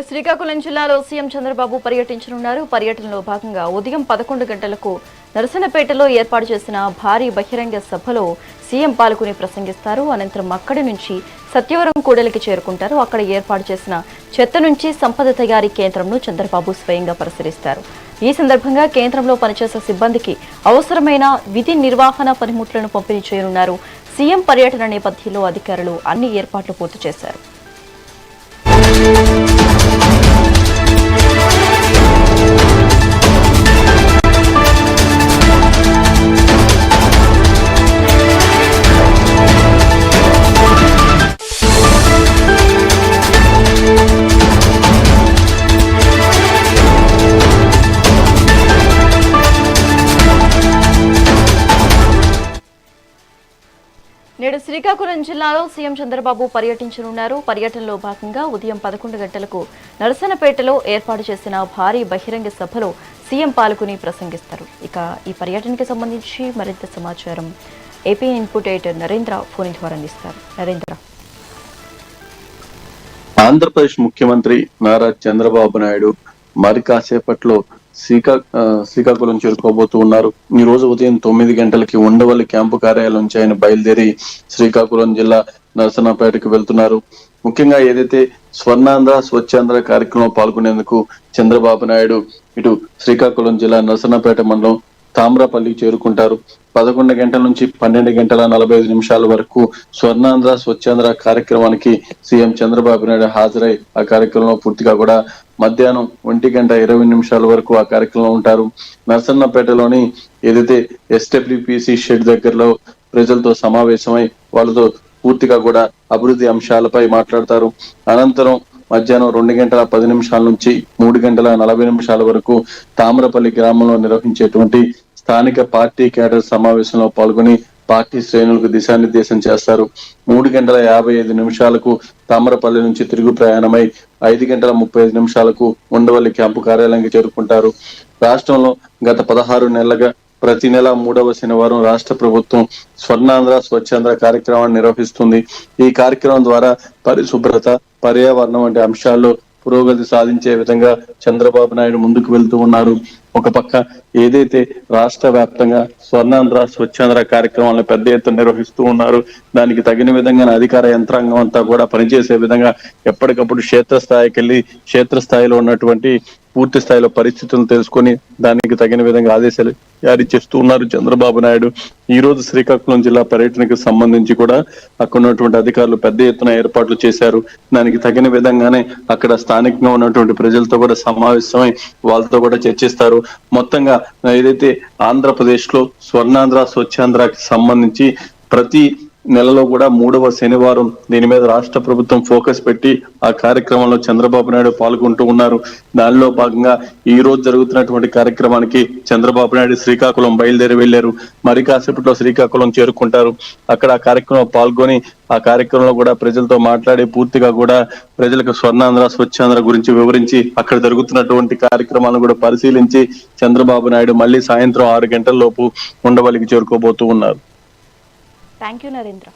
నేడు శ్రీకాకుళం జిల్లాలో సీఎం చంద్రబాబు పర్యటించనున్నారు. పర్యటనలో భాగంగా ఉదయం 11 గంటలకు నరసన్నపేటలో ఏర్పాటు చేసిన భారీ బహిరంగ సభలో సీఎం పాల్గొని ప్రసంగిస్తారు. అనంతరం అక్కడి నుంచి సత్యవరం కూడలికి చేరుకుంటారు. అక్కడ ఏర్పాటు చేసిన చెత్త నుంచి సంపద తయారీ కేంద్రంను చంద్రబాబు స్వయంగా పరిశీలిస్తారు. ఈ సందర్భంగా కేంద్రంలో పనిచేసే సిబ్బందికి అవసరమైన విధి నిర్వహణ పనిముట్లను పంపిణీ చేయనున్నారు. సీఎం పర్యటన నేపథ్యంలో అధికారులు అన్ని ఏర్పాట్లు పూర్తి చేశారు. నేడు శ్రీకాకుళం జిల్లాలో సీఎం చంద్రబాబు పర్యటించనున్నారు. పర్యటనలో భాగంగా ఉదయం 11 గంటలకు నరసన్నపేటలో ఏర్పాటు చేసిన భారీ బహిరంగ సభలో సీఎం పాల్గొని ప్రసంగిస్తారు. ఇక ఈ పర్యటనకి సంబంధించి మరింత సమాచారం AP input editor Narendra phone ద్వారా అందిస్తారు. నరేంద్ర, ఆంధ్రప్రదేశ్ ముఖ్యమంత్రి నారా చంద్రబాబు నాయుడు మరి కాసేపట్లో శ్రీకాకుళం చేరుకోబోతూ ఉన్నారు. ఈ రోజు ఉదయం 9 గంటలకి ఉండవల్లి క్యాంపు కార్యాలయం నుంచి ఆయన బయలుదేరి శ్రీకాకుళం జిల్లా నరసన్నపేటకు వెళ్తున్నారు. ముఖ్యంగా ఏదైతే స్వర్ణాంధ్ర స్వచ్ఛాంధ్ర కార్యక్రమంలో పాల్గొనేందుకు చంద్రబాబు నాయుడు ఇటు శ్రీకాకుళం జిల్లా నరసన్నపేట మండలం తామ్రపల్లికి చేరుకుంటారు. 11 గంటల నుంచి 12 గంటల 45 నిమిషాల వరకు స్వర్ణాంధ్ర స్వచ్ఛాంధ్ర కార్యక్రమానికి సీఎం చంద్రబాబు నాయుడు హాజరై ఆ కార్యక్రమంలో పూర్తిగా కూడా మధ్యాహ్నం 1:20 వరకు ఆ కార్యక్రమంలో ఉంటారు. నరసన్నపేటలోని ఏదైతే ఎస్డబ్ల్యూపీసీ షెడ్ దగ్గరలో ప్రజలతో సమావేశమై వాళ్ళతో పూర్తిగా కూడా అభివృద్ధి అంశాలపై మాట్లాడతారు. అనంతరం మధ్యాహ్నం 2:10 నుంచి 3:40 వరకు తామ్రపల్లి గ్రామంలో నిర్వహించేటువంటి స్థానిక పార్టీ కేడర్ సమావేశంలో పాల్గొని పార్టీ శ్రేణులకు దిశానిర్దేశం చేస్తారు. 3:55 తామ్రపల్లి నుంచి తిరుగు ప్రయాణమై 5:35 ఉండవల్లి క్యాంపు కార్యాలయానికి చేరుకుంటారు. రాష్ట్రంలో గత 16 నెలలుగా ప్రతి నెల 3వ శనివారం రాష్ట్ర ప్రభుత్వం స్వర్ణాంధ్ర స్వచ్ఛాంధ్ర కార్యక్రమాన్ని నిర్వహిస్తుంది. ఈ కార్యక్రమం ద్వారా పరిశుభ్రత, పర్యావరణం వంటి అంశాల్లో పురోగతి సాధించే విధంగా చంద్రబాబు నాయుడు ముందుకు వెళ్తూ ఉన్నారు. ఒక పక్క ఏదైతే రాష్ట్ర వ్యాప్తంగా స్వర్ణాంధ్ర స్వచ్ఛాంధ్ర కార్యక్రమాలను పెద్ద ఎత్తున నిర్వహిస్తూ ఉన్నారు. దానికి తగిన విధంగా అధికార యంత్రాంగం అంతా కూడా పనిచేసే విధంగా ఎప్పటికప్పుడు క్షేత్రస్థాయికి వెళ్ళి క్షేత్రస్థాయిలో ఉన్నటువంటి పూర్తి స్థాయిలో పరిస్థితులను తెలుసుకొని దానికి తగిన విధంగా ఆదేశాలు జారీ చేస్తూ ఉన్నారు చంద్రబాబు నాయుడు. ఈ రోజు శ్రీకాకుళం జిల్లా పర్యటనకు సంబంధించి కూడా అక్కడ ఉన్నటువంటి అధికారులు పెద్ద ఎత్తున ఏర్పాట్లు చేశారు. దానికి తగిన విధంగానే అక్కడ స్థానికంగా ఉన్నటువంటి ప్రజలతో కూడా సమావేశమై వాళ్ళతో కూడా చర్చిస్తారు. మొత్తంగా ఏదైతే ఆంధ్రప్రదేశ్ లో స్వర్ణాంధ్ర స్వచ్ఛాంధ్రకి సంబంధించి ప్రతి నెలలో కూడా 3వ శనివారం దీని మీద రాష్ట్ర ప్రభుత్వం ఫోకస్ పెట్టి ఆ కార్యక్రమంలో చంద్రబాబు నాయుడు పాల్గొంటూ ఉన్నారు. దానిలో భాగంగా ఈ రోజు జరుగుతున్నటువంటి కార్యక్రమానికి చంద్రబాబు నాయుడు శ్రీకాకుళం బయలుదేరి వెళ్లారు. మరి కాసేపట్లో శ్రీకాకుళం చేరుకుంటారు. అక్కడ ఆ కార్యక్రమం పాల్గొని ఆ కార్యక్రమంలో కూడా ప్రజలతో మాట్లాడి పూర్తిగా కూడా ప్రజలకు స్వర్ణాంధ్ర స్వచ్ఛాంధ్ర గురించి వివరించి అక్కడ జరుగుతున్నటువంటి కార్యక్రమాలను కూడా పరిశీలించి చంద్రబాబు నాయుడు మళ్ళీ సాయంత్రం 6 గంటల లోపు ఉండవల్లికి చేరుకోబోతూ ఉన్నారు. Thank you Narendra.